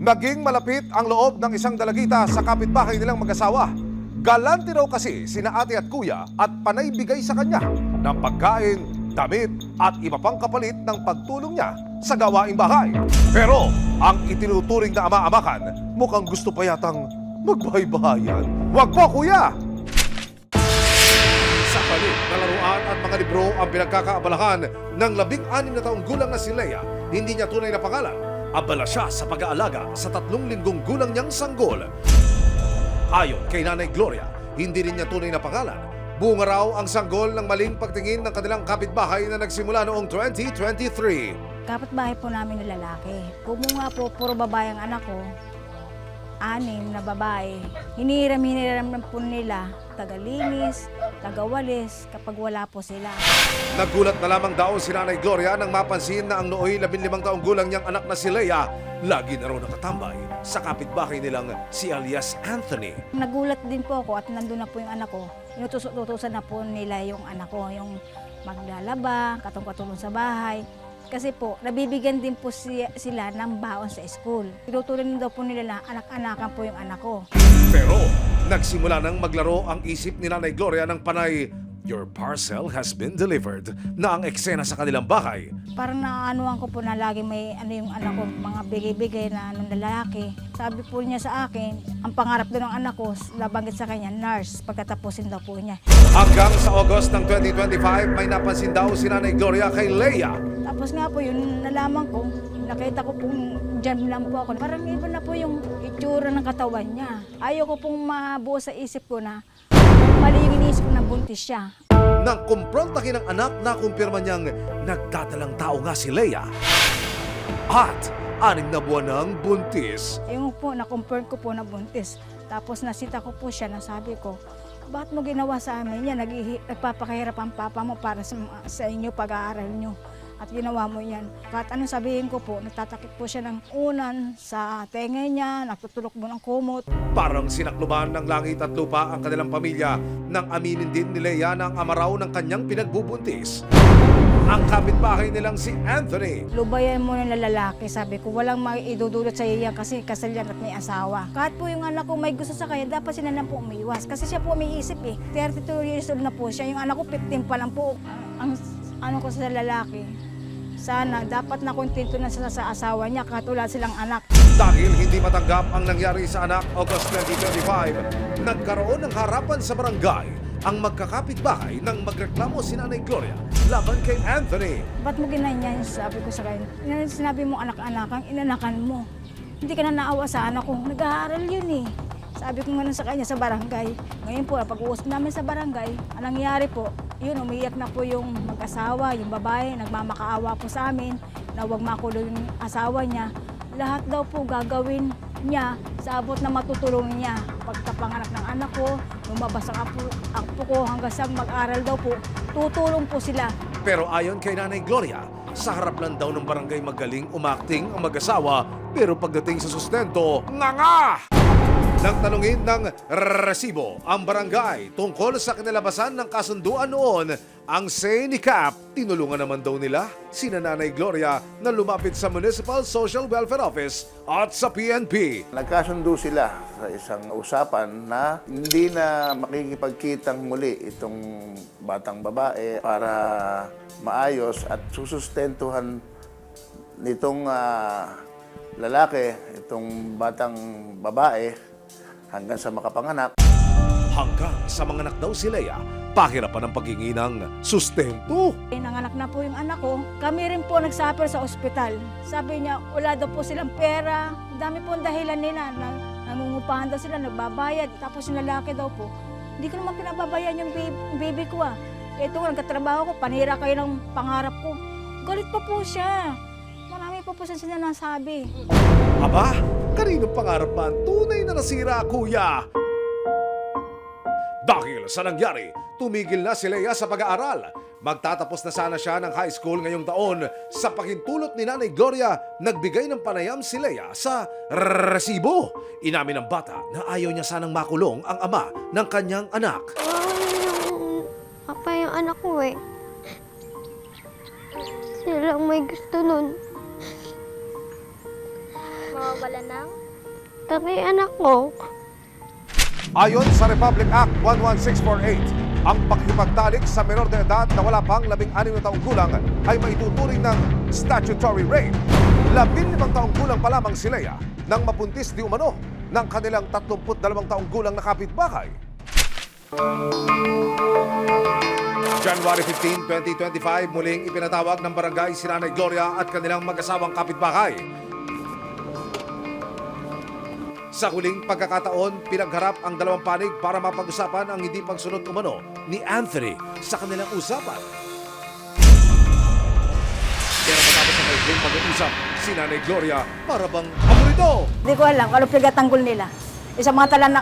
Naging malapit ang loob ng isang dalagita sa kapitbahay nilang mag-asawa. Galante raw kasi sina ate at kuya at panay bigay sa kanya ng pagkain, damit at iba pang kapalit ng pagtulong niya sa gawaing bahay. Pero ang itinuturing na ama-amakan mukhang gusto pa yatang magbahay-bahayan. Wag po kuya! Sa palit na laruan at mga libro ang pinagkakaabalahan ng 16 na taong gulang na si Leia, hindi niya tunay na pangalan. Abala siya sa pag-aalaga sa 3 linggong gulang niyang sanggol. Ayon kay Nanay Gloria, hindi rin niya tunay na pangalan. Bunga raw ang sanggol ng maling pagtingin ng kanilang kapitbahay na nagsimula noong 2023. Kapitbahay po namin na lalaki. Kung nga po, puro babae ang anak ko, 6 na babae. Hiniram po nila, tagalinis, tagawalis kapag wala po sila. Nagulat na lamang daw si Nanay Gloria nang mapansin na ang nooy 15 taong gulang niyang anak na si Leia lagi na raw nakatambay sa kapitbahay nilang si alias Anthony. Nagulat din po ako at nandun na po yung anak ko. Inutusan na po nila yung anak ko, yung maglalaba, katulong sa bahay. Kasi po, nabibigyan din po sila ng baon sa school. Tinutuloy daw po nila na anak-anakan po yung anak ko. Pero nagsimula nang maglaro ang isip ni Nanay Gloria ng panay, "Your parcel has been delivered," na ang eksena sa kanilang bahay. Parang naanuhan ko po na lagi may yung anak ko, mga bigay-bigay na lalaki. Sabi po niya sa akin, ang pangarap doon ng anak ko, nabanggit sa kanya, nurse, pagkatapusin daw po niya. Hanggang sa August ng 2025, may napansin daw si Nanay Gloria kay Leia. Tapos nga po yun, nalaman ko, nakita ko pong dyan lang po ako. Parang iba na po yung itsura ng katawan niya. Ayaw ko pong mabuo sa isip ko na mali yung iniisip ko na buntis siya. Nang kumprontahin ng anak na kumpirma niyang nagdadalang tao nga si Leia. At 6 na buwan ng buntis. Yung po, na-confirm ko po na buntis. Tapos nasita ko po siya, nasabi ko, bakit mo ginawa sa amin yan? Nagpapakahirap ang papa mo para sa inyo pag-aaral nyo. At ginawa mo yan. Kahit anong sabihin ko po, natatakip po siya ng unan sa tenga niya, nagtutulok mo ng kumot. Parang sinakluban ng langit at lupa ang kanilang pamilya nang aminin din ni Leia na ang ama raw ng kanyang pinagbubuntis. Ang kapitbahay nilang si Anthony. Lubayan mo ng lalaki, sabi ko, walang maidudulot sa iya kasi kasal yan at may asawa. Kahit po yung anak ko may gusto sa kanya, dapat sila na po umiwas. Kasi siya po may isip eh. 32 years old na po siya. Yung anak ko 15 pa lang po. Ang ano ko sa lalaki, sana dapat na kontento na sila sa asawa niya katulad silang anak. Dahil hindi matanggap ang nangyari sa anak August 2025, nagkaroon ng harapan sa barangay ang magkakapitbahay nang magreklamo si Nanay Gloria laban kay Anthony. Ba't mo ginanyan? Sabi ko sa kanya. Sinabi mo anak-anakan, inanakan mo. Hindi ka na naawa sa anak ko. Nag-aaral yun eh. Sabi ko nga sa kanya sa barangay. Ngayon po, pag-uusap namin sa barangay, ang nangyari po, yun, umiyak na po yung mag-asawa, yung babae, nagmamakaawa po sa amin na huwag makulong yung asawa niya. Lahat daw po gagawin niya sa abot na matutulong niya. Pagkapanganak ng anak ko, lumabas ang apo ko hanggang sa mag-aral daw po, tutulong po sila. Pero ayon kay Nanay Gloria, sa harap lang daw ng barangay magaling umakting ang mag-asawa, pero pagdating sa sustento, nga! Nang tanungin ng resibo ang barangay tungkol sa kinalabasan ng kasunduan noon, ang say ni Cap, tinulungan naman daw nila sina Nanay Gloria na lumapit sa Municipal Social Welfare Office at sa PNP. Nagkasundo sila sa isang usapan na hindi na makikipagkitang muli itong batang babae para maayos at susustentuhan nitong lalaki, itong batang babae hanggang sa makapanganak. Hanggang sa manganak daw si Leia, pahirapan ang paghingi ng sustento. Nanganak na po yung anak ko. Kami rin po nagsuffer sa ospital. Sabi niya, wala daw po silang pera. Dami po ang dahilan nila. Nangungupahan daw sila, nagbabayad. Tapos yung lalaki daw po, hindi ko naman pinababayan yung baby ko ah. Ito nga, nagkatrabaho ko, panira kayo ng pangarap ko. Galit pa po siya. Marami pa po siya sinasabi. Aba, kaninong pangarap ba ang tunay na nasira, kuya? Dahil sa nangyari, tumigil na si Leia sa pag-aaral. Magtatapos na sana siya ng high school ngayong taon. Sa pahintulot ni Nanay Gloria, nagbigay ng panayam si Leia sa resibo. Inamin ng bata na ayaw niya sanang makulong ang ama ng kanyang anak. Papa yung anak ko eh. Sila lang may gusto nun. nawawala ng tatay anak ko. Ayon sa Republic Act 11648, ang pakikipagtalik sa menor de edad na wala pang 16 na taong gulang ay maituturing ng statutory rape. 15 taong gulang pa lamang si Leia nang mabuntis di umano ng kanilang 32 taong gulang na kapitbahay. January 15, 2025, muling ipinatawag ng barangay si Nanay Gloria at kanilang mag-asawang kapitbahay. Sa huling pagkakataon, pinagharap ang dalawang panig para mapag-usapan ang hindi pagsunod umano ni Anthony sa kanilang usapan. Pero matapos ang maikling pag-uusap, si Nanay Gloria para bang aburito. Hindi ko alam kung ano pinagtanggol nila. Isa mga tala na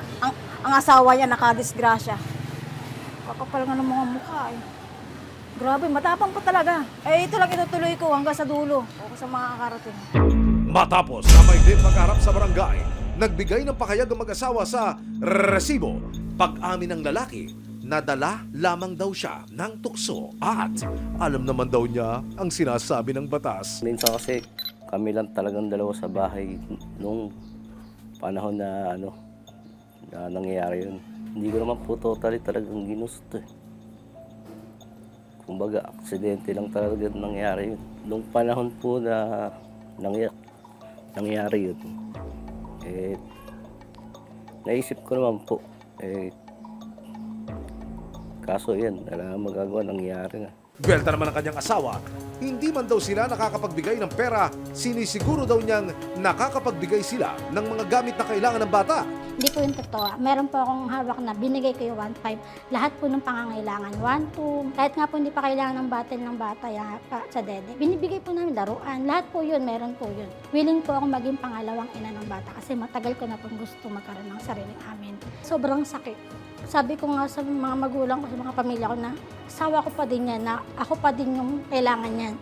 ang asawa niya nakadisgrasya. Kakapal nga ng mga mukha eh. Grabe, matapang pa talaga. Eh, ito lang itutuloy ko hanggang sa dulo o sa mga karating. Matapos na maikling pagharap sa barangay, nagbigay ng pakayag ang mag-asawa sa resibo. Pag-amin ng lalaki, nadala lamang daw siya ng tukso at alam naman daw niya ang sinasabi ng batas. Minsan kasi kami lang talagang dalawa sa bahay nung panahon na na nangyayari yun. Hindi ko naman po totally talagang ginusto eh. Kumbaga, aksidente lang talaga nangyayari yun. Nung panahon po na nangyayari yun, naisip ko naman po, kaso yan, wala nang magagawa, nangyayari na. Belta naman ang kanyang asawa, hindi man daw sila nakakapagbigay ng pera, sinisiguro daw niyang nakakapagbigay sila ng mga gamit na kailangan ng bata. Hindi po yung totoo. Meron po akong hawak na binigay ko yung 1.5. Lahat po ng pangangailangan. 1.2. Kahit nga po hindi pa kailangan ng bottle ng bata sa dede. Binibigay po namin laruan. Lahat po yun, meron po yun. Willing po ako maging pangalawang ina ng bata kasi matagal ko na pong gusto magkaroon ng sariling amin. Sobrang sakit. Sabi ko nga sa mga magulang ko, sa mga pamilya ko na asawa ko pa din yan, na ako pa din yung kailangan yan.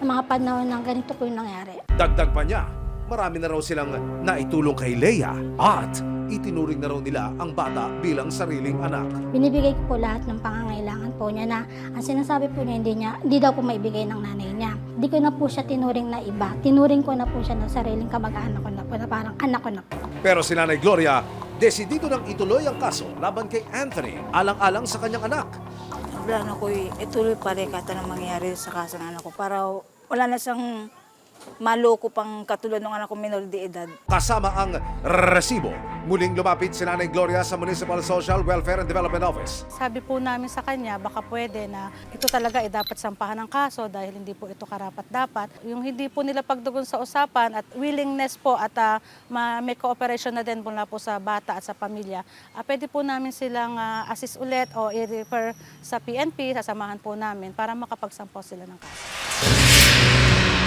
Ng mga panahon ng ganito po yung nangyari. Dagdag pa niya, marami na raw silang naitulong kay Leia at itinuring na raw nila ang bata bilang sariling anak. Binibigay ko po lahat ng pangangailangan po niya na ang sinasabi po niya, hindi daw po maibigay ng nanay niya. Hindi ko na po siya tinuring na iba. Tinuring ko na po siya na sariling kamag-anak ko na po, na parang anak ko na po. Pero si Nanay Gloria, desidido nang ituloy ang kaso laban kay Anthony alang-alang sa kanyang anak. Plano ko ituloy pa rin kahit anong mangyari sa kaso ng anak ko para wala na siyang maloko pang katulad ng anak ko minor de edad. Kasama ang resibo, muling lumapit si Nanay Gloria sa Municipal Social Welfare and Development Office. Sabi po namin sa kanya, baka pwede na ito talaga dapat sampahan ng kaso dahil hindi po ito karapat-dapat. Yung hindi po nila pagdugon sa usapan at willingness po at may cooperation na din mula po sa bata at sa pamilya, pwede po namin silang assist ulit o i-refer sa PNP, sasamahan po namin para makapagsampo sila ng kaso.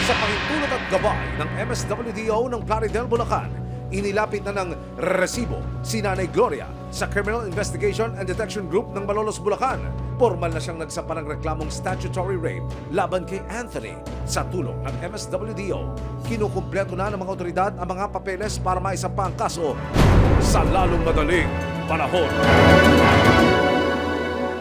Sa pahintulot at gabay ng MSWDO ng Plaridel, Bulacan, inilapit na ng resibo si Nanay Gloria sa Criminal Investigation and Detection Group ng Malolos, Bulacan. Formal na siyang nagsampa ng reklamong statutory rape laban kay Anthony. Sa tulong ng MSWDO, kinukumpleto na ng mga otoridad ang mga papeles para maisampa ang kaso sa lalong madaling panahon.